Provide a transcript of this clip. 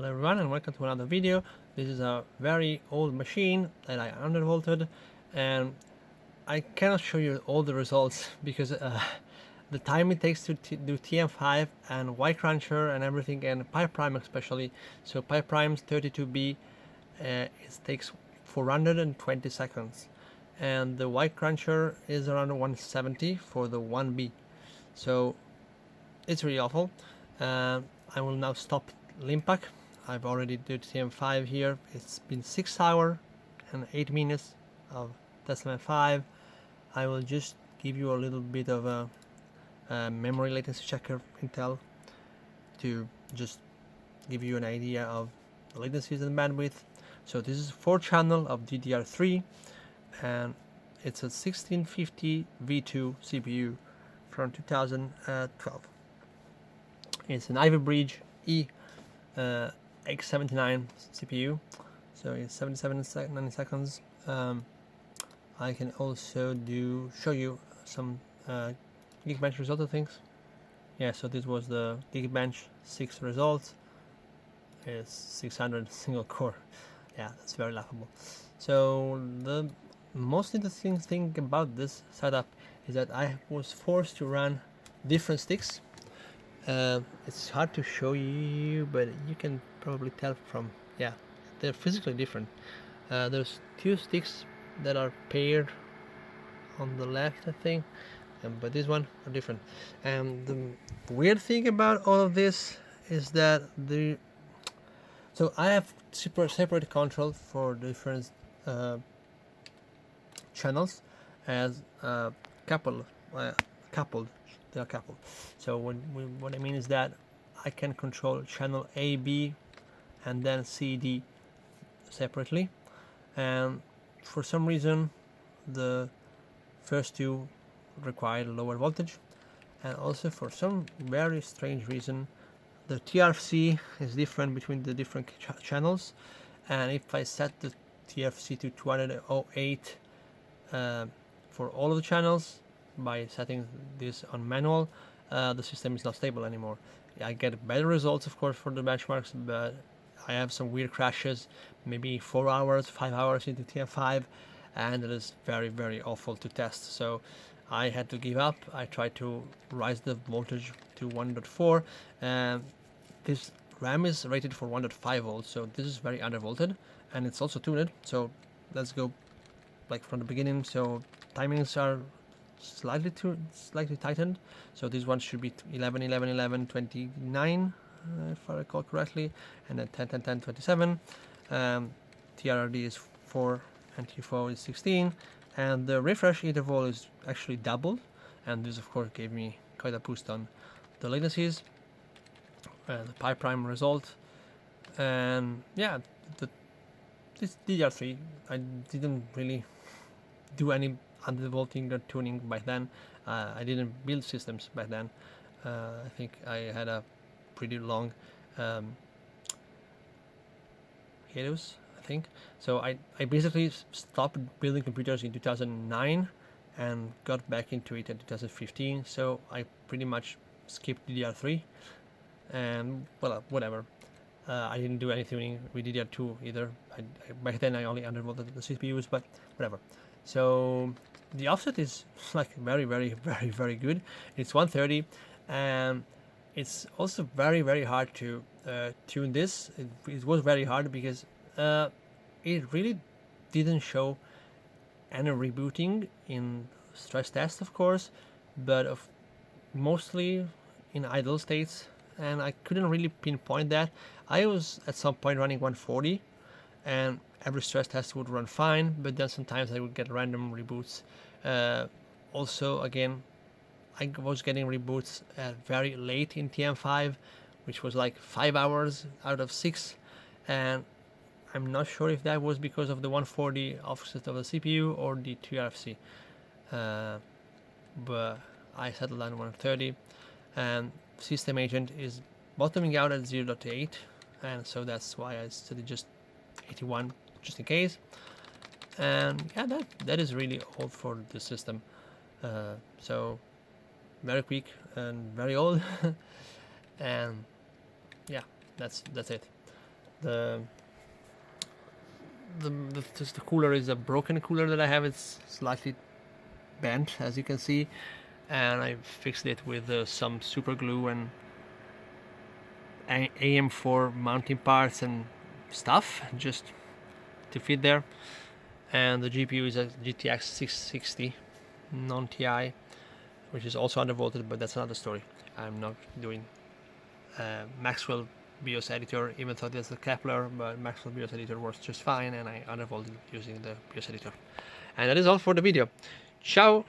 Hello everyone and welcome to another video. This is a very old machine that I undervolted, and I cannot show you all the results because the time it takes to do TM5 and Y cruncher and everything, and Pi Prime especially. So Pi Prime's 32B it takes 420 seconds, and the Y cruncher is around 170 for the 1B. So it's really awful. I will now stop Limpak. I've already did TM5 here. It's been 6 hours and 8 minutes of Tesla 5. I will just give you a little bit of a memory latency checker Intel to just give you an idea of the latencies and bandwidth. So this is 4-channel of DDR3, and it's a 1650 V2 CPU from 2012. It's an Ivy Bridge E x79 CPU, so it's 90 seconds. I can also show you some Geekbench result of things. Yeah, so this was the Geekbench 6 result. It's 600 single core. Yeah, that's very laughable. So the most interesting thing about this setup is that I was forced to run different sticks. It's hard to show you, but you can probably tell from, yeah, they're physically different. There's 2 sticks that are paired on the left, I think, but this one are different. And the weird thing about all of this is that so I have separate control for different channels as coupled. They are coupled. So what I mean is that I can control channel A, B, and then C, D separately. And for some reason, the first 2 require lower voltage, and also for some very strange reason, the TRFC is different between the different channels. And if I set the TRFC to 208 for all of the channels, by setting this on manual, the system is not stable anymore. I get better results, of course, for the benchmarks, but I have some weird crashes, maybe 4 hours, 5 hours into TM5, and it is very, very awful to test. So I had to give up. I tried to raise the voltage to 1.4, and this RAM is rated for 1.5 volts, so this is very undervolted, and it's also tuned. So let's go like from the beginning. So timings are slightly tightened, so this one should be 11 11 11 29 if I recall correctly, and then 10 10 10 27. TRRD is 4 and T4 is 16, and the refresh interval is actually doubled, and this of course gave me quite a boost on the latencies, the Pi Prime result. And yeah, this DDR3, I didn't really do any undervolting or tuning by then. I didn't build systems back then. I think I had a pretty long hiatus, I think. So I basically stopped building computers in 2009 and got back into it in 2015. So I pretty much skipped DDR3, and well, whatever. I didn't do any tuning with DDR2 either. Back then I only undervolted the CPUs, but whatever. So the offset is like very, very, very, very good. It's 130, and it's also very, very hard to tune this. It was very hard because it really didn't show any rebooting in stress test, of course, but mostly in idle states, and I couldn't really pinpoint that. I was at some point running 140, and every stress test would run fine, but then sometimes I would get random reboots. Also, again, I was getting reboots very late in TM5, which was like 5 hours out of 6, and I'm not sure if that was because of the 140 offset of the CPU or the TRFC, but I settled on 130, and system agent is bottoming out at 0.8, and so that's why I studied just 81 just in case. And yeah, that is really old for the system. So very quick and very old. And yeah, that's it. the the cooler is a broken cooler that I have. It's slightly bent, as you can see, and I fixed it with some super glue and AM4 mounting parts and stuff just to fit there. And the GPU is a GTX 660 non-TI, which is also undervolted, but that's another story. I'm not doing Maxwell BIOS editor, even though there's a Kepler, but Maxwell BIOS editor works just fine, and I undervolted using the BIOS editor. And that is all for the video. Ciao!